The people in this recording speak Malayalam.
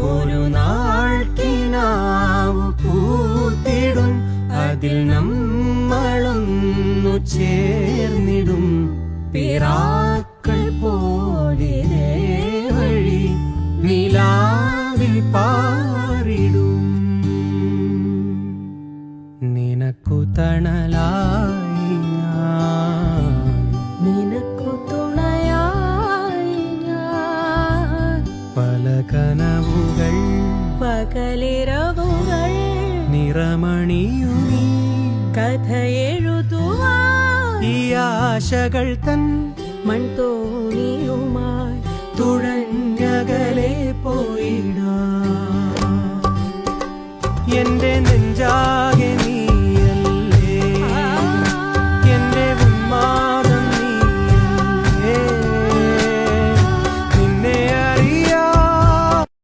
ഒരു നാൾ കിനാവു പൂത്തിടും, അതിൽ നമ്മളൊന്നു ചേർന്നിടും. പിറാക്കൾ പോലെ വഴി നിലാവിൽ പാറിടും. നിനക്കു തണലായി ഞാൻ, നിനക്കു തുണയായി ഞാൻ. പല കനവുകൾ പകലിരവുകൾ നിറമണിയുമീ കഥ എഴുതുവാൻ ഈ ആശകൾ തൻ മൺതോണിയുമായി തുഴഞ്ഞകലെ പോയി